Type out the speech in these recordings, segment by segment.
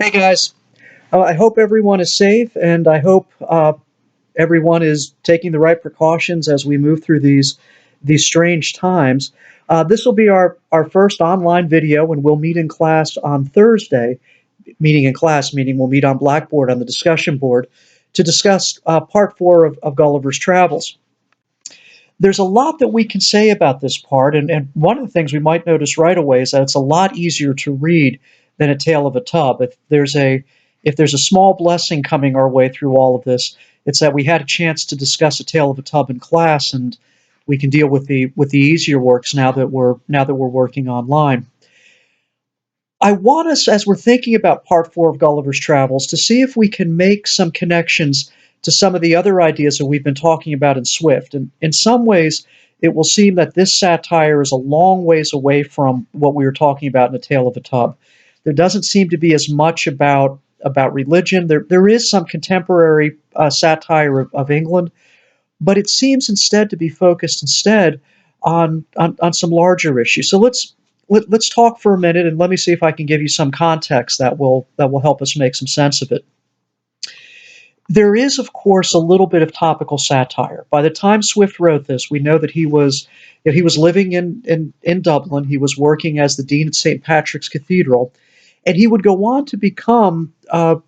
Hey guys, I hope everyone is safe, and I hope everyone is taking the right precautions as we move through these strange times. This will be our first online video, and we'll meet in class on Thursday. Meeting in class, meaning we'll meet on Blackboard on the discussion board to discuss part four of Gulliver's Travels. There's a lot that we can say about this part, and one of the things we might notice right away is that it's a lot easier to read than A Tale of a Tub. If there's a small blessing coming our way through all of this, it's that we had a chance to discuss A Tale of a Tub in class, and we can deal with the easier works now that we're working online. I want us, as we're thinking about part four of Gulliver's Travels, to see if we can make some connections to some of the other ideas that we've been talking about in Swift. And in some ways, it will seem that this satire is a long ways away from what we were talking about in A Tale of a Tub. There doesn't seem to be as much about religion. There is some contemporary satire of England, but it seems instead to be focused instead on some larger issues. So let's talk for a minute, and let me see if I can give you some context that will help us make some sense of it. There is, of course, a little bit of topical satire. By the time Swift wrote this, we know that he was living in Dublin. He was working as the dean at St. Patrick's Cathedral, and he would go on to become, or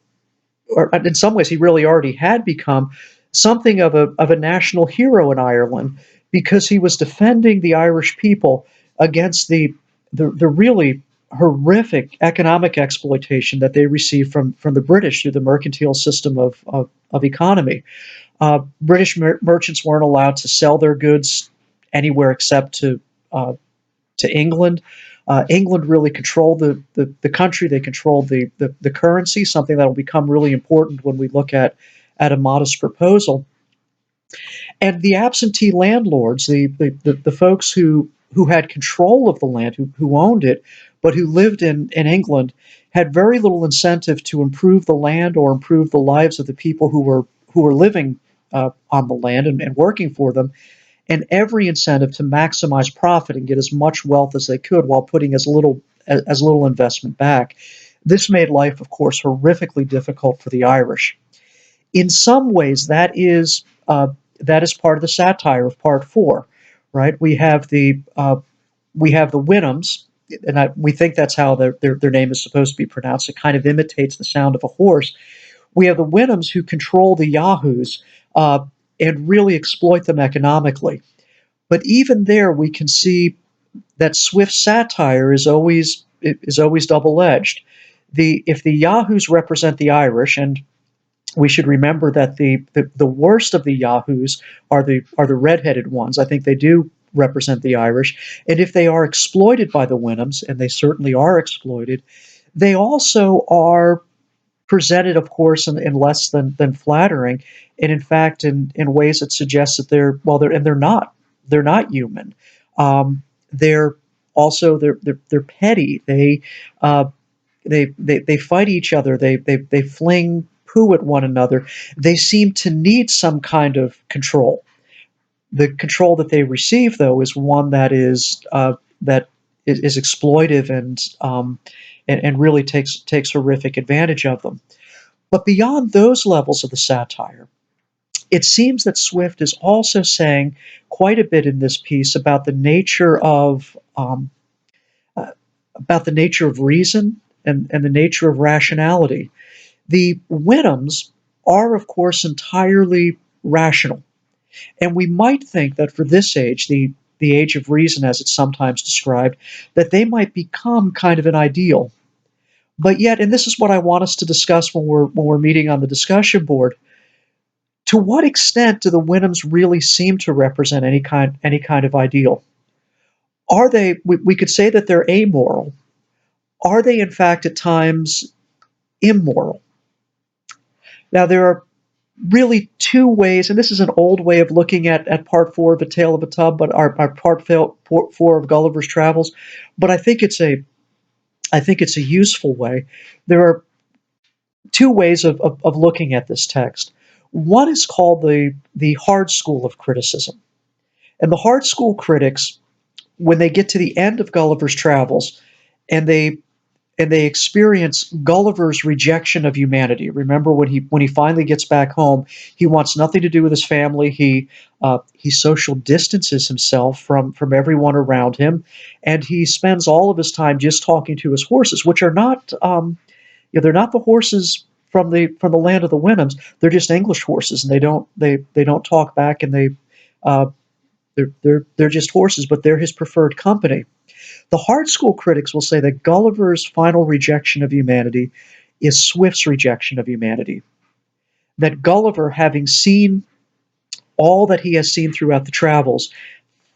in some ways, he really already had become something of a national hero in Ireland because he was defending the Irish people against the really horrific economic exploitation that they received from the British through the mercantile system of economy. British merchants weren't allowed to sell their goods anywhere except to England. England really controlled the country. They controlled the currency, something that will become really important when we look at a modest proposal. And the absentee landlords, the folks who had control of the land, who owned it, but who lived in England, had very little incentive to improve the land or improve the lives of the people who were living on the land and working for them, and every incentive to maximize profit and get as much wealth as they could while putting as little investment back. This made life, of course, horrifically difficult for the Irish. In some ways, that is part of the satire of part four, right? We have the Winhams, and we think that's how their name is supposed to be pronounced. It kind of imitates the sound of a horse. We have the Winhams who control the Yahoos and really exploit them economically. But even there, we can see that Swift's satire is always double edged. If the Yahoos represent the Irish, and we should remember that the worst of the Yahoos are the redheaded ones. I think they do represent the Irish, and if they are exploited by the Winhams, and they certainly are exploited, they also are presented, of course, in less than flattering, and in fact, in ways that suggest that they're not human. They're also they're petty. They fight each other. They fling poo at one another. They seem to need some kind of control. The control that they receive, though, is one that is exploitive and really takes horrific advantage of them. But beyond those levels of the satire, it seems that Swift is also saying quite a bit in this piece uh, about the nature of reason and the nature of rationality. The Winhams are, of course, entirely rational, and we might think that for this age, the age of reason, as it's sometimes described, that they might become kind of an ideal. But yet, and this is what I want us to discuss when we're meeting on the discussion board, to what extent do the Winhams really seem to represent any kind of ideal? Are they? We could say that they're amoral. Are they, in fact, at times immoral? Now, there are really two ways, and this is an old way of looking at part four of A Tale of a Tub, but our part four of Gulliver's Travels. But I think it's a useful way. There are two ways of looking at this text. One is called the hard school of criticism, and the hard school critics, when they get to the end of Gulliver's Travels, and and they experience Gulliver's rejection of humanity. Remember, when he finally gets back home, he wants nothing to do with his family. He social distances himself from everyone around him, and he spends all of his time just talking to his horses, which are not they're not the horses from the land of the Wenhams. They're just English horses, and they don't talk back, and uh, they're just horses, but they're his preferred company. The hard school critics will say that Gulliver's final rejection of humanity is Swift's rejection of humanity. That Gulliver, having seen all that he has seen throughout the travels,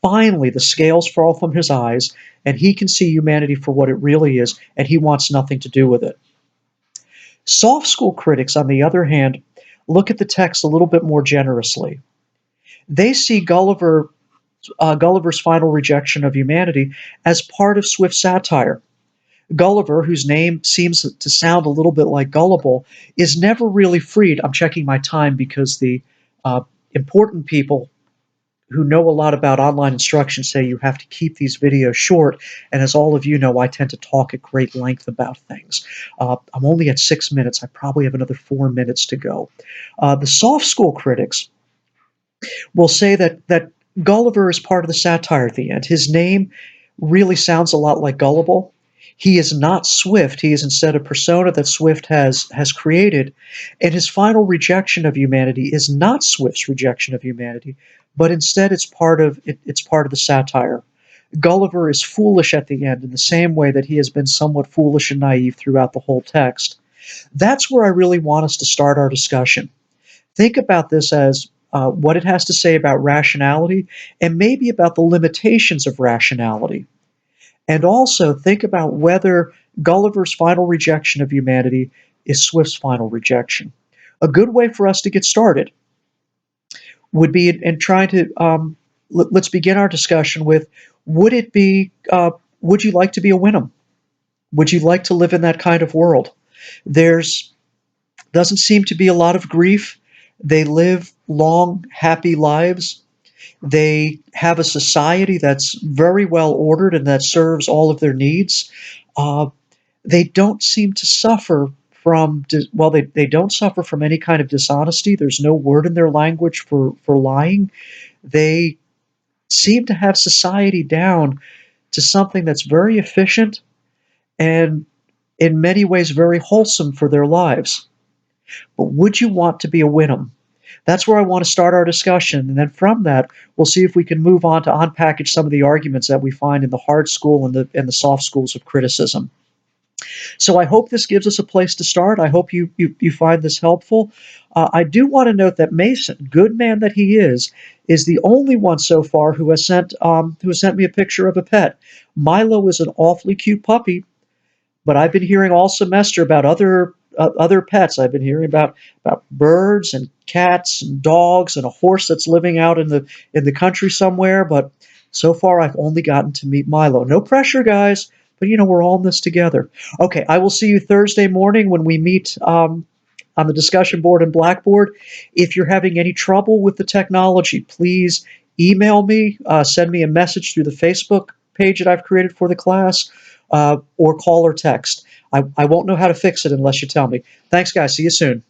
finally the scales fall from his eyes, and he can see humanity for what it really is, and he wants nothing to do with it. Soft school critics, on the other hand, look at the text a little bit more generously. They see Gulliver's final rejection of humanity as part of Swift's satire. Gulliver, whose name seems to sound a little bit like gullible, is never really freed. I'm checking my time because the uh, important people who know a lot about online instruction say you have to keep these videos short. And as all of you know, I tend to talk at great length about things. I'm only at 6 minutes. I probably have another 4 minutes to go. The soft school critics will say that Gulliver is part of the satire at the end. His name really sounds a lot like gullible. He is not Swift. He is instead a persona that Swift has created, and his final rejection of humanity is not Swift's rejection of humanity, but instead it's part of the satire. Gulliver is foolish at the end in the same way that he has been somewhat foolish and naive throughout the whole text. That's where I really want us to start our discussion. Think about this as what it has to say about rationality and maybe about the limitations of rationality. And also think about whether Gulliver's final rejection of humanity is Swift's final rejection. A good way for us to get started would be in trying to let's begin our discussion with would you like to be a Wenham? Would you like to live in that kind of world? There's doesn't seem to be a lot of grief. They live long, happy lives. They have a society that's very well ordered and that serves all of their needs. Uh, they don't seem to suffer they don't suffer from any kind of dishonesty. There's no word in their language for lying. They seem to have society down to something that's very efficient and in many ways very wholesome for their lives. But would you want to be a Wenham? That's where I want to start our discussion. And then from that, we'll see if we can move on to unpackage some of the arguments that we find in the hard school and the soft schools of criticism. So I hope this gives us a place to start. I hope you find this helpful. I do want to note that Mason, good man that he is the only one so far who has sent me a picture of a pet. Milo is an awfully cute puppy, but I've been hearing all semester about other pets. I've been hearing about birds and cats and dogs and a horse that's living out in the country somewhere. But so far, I've only gotten to meet Milo. No pressure, guys. But we're all in this together. Okay, I will see you Thursday morning when we meet on the discussion board in Blackboard. If you're having any trouble with the technology, please email me, send me a message through the Facebook page that I've created for the class, or call or text. I won't know how to fix it unless you tell me. Thanks, guys. See you soon.